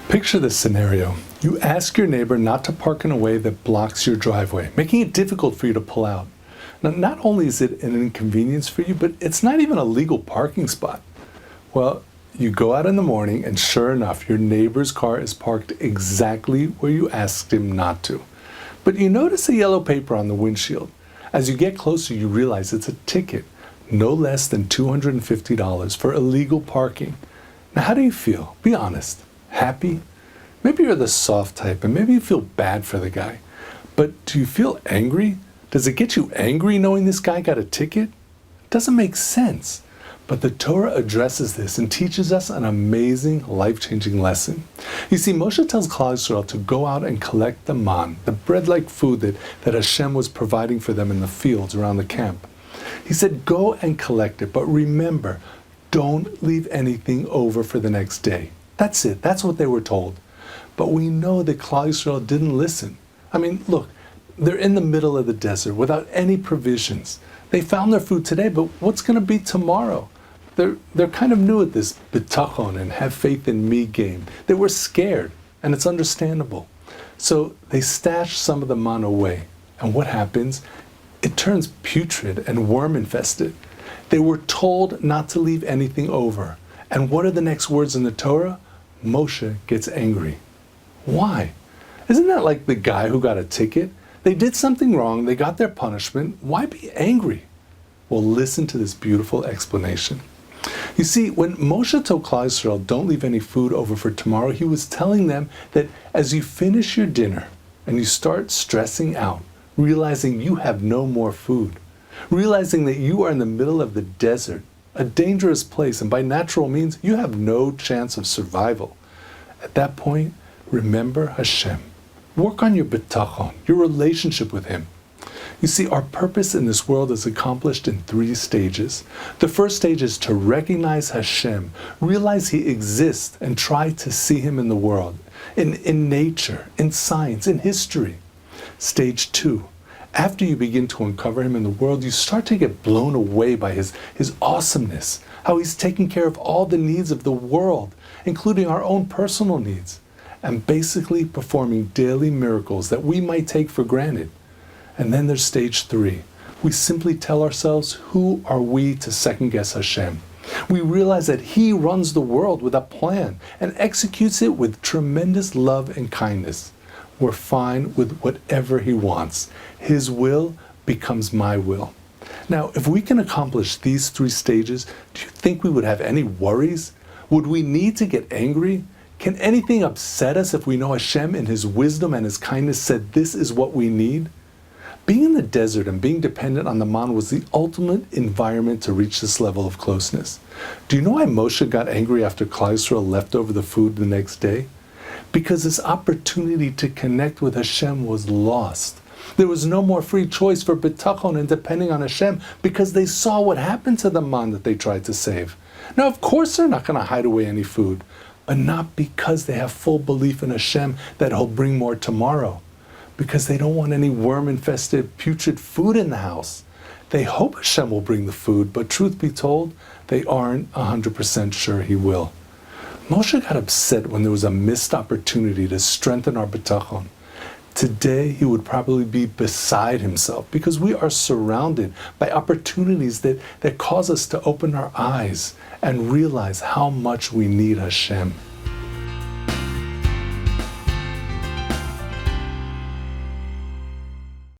Picture this scenario. You ask your neighbor not to park in a way that blocks your driveway, making it difficult for you to pull out. Now, not only is it an inconvenience for you, but it's not even a legal parking spot. Well, you go out in the morning and sure enough, your neighbor's car is parked exactly where you asked him not to. But you notice a yellow paper on the windshield. As you get closer, you realize it's a ticket, no less than $250 for illegal parking. Now, how do you feel? Be honest. Happy? Maybe you're the soft type and maybe you feel bad for the guy. But do you feel angry? Does it get you angry knowing this guy got a ticket? It doesn't make sense. But the Torah addresses this and teaches us an amazing, life-changing lesson. You see, Moshe tells Klal Yisrael to go out and collect the man, the bread-like food that Hashem was providing for them in the fields around the camp. He said, go and collect it, but remember, don't leave anything over for the next day. That's it. That's what they were told. But we know that Klal Yisrael didn't listen. I mean, look, they're in the middle of the desert without any provisions. They found their food today, but what's going to be tomorrow? They're kind of new at this bitachon and have faith in me game. They were scared, and it's understandable. So they stashed some of the manna away. And what happens? It turns putrid and worm infested. They were told not to leave anything over. And what are the next words in the Torah? Moshe gets angry. Why? Isn't that like the guy who got a ticket? They did something wrong, they got their punishment. Why be angry? Well, listen to this beautiful explanation. You see, when Moshe told Klal Yisrael, don't leave any food over for tomorrow, he was telling them that as you finish your dinner and you start stressing out, realizing you have no more food, realizing that you are in the middle of the desert, a dangerous place, and by natural means, you have no chance of survival. At that point, remember Hashem. Work on your bitachon, your relationship with Him. You see, our purpose in this world is accomplished in 3 stages. The first stage is to recognize Hashem, realize He exists, and try to see Him in the world, in nature, in science, in history. Stage 2. After you begin to uncover Him in the world, you start to get blown away by His awesomeness, how He's taking care of all the needs of the world, including our own personal needs, and basically performing daily miracles that we might take for granted. And then there's stage 3. We simply tell ourselves, who are we to second guess Hashem? We realize that He runs the world with a plan and executes it with tremendous love and kindness. We're fine with whatever He wants. His will becomes my will. Now, if we can accomplish these 3 stages, do you think we would have any worries? Would we need to get angry? Can anything upset us if we know Hashem in His wisdom and His kindness said this is what we need? Being in the desert and being dependent on the man was the ultimate environment to reach this level of closeness. Do you know why Moshe got angry after Klal Yisrael left over the food the next day? Because this opportunity to connect with Hashem was lost. There was no more free choice for bitachon and depending on Hashem because they saw what happened to the man that they tried to save. Now, of course, they're not going to hide away any food, but not because they have full belief in Hashem that He'll bring more tomorrow. Because they don't want any worm-infested, putrid food in the house. They hope Hashem will bring the food, but truth be told, they aren't 100% sure He will. Moshe got upset when there was a missed opportunity to strengthen our bitachon. Today, he would probably be beside himself because we are surrounded by opportunities that cause us to open our eyes and realize how much we need Hashem.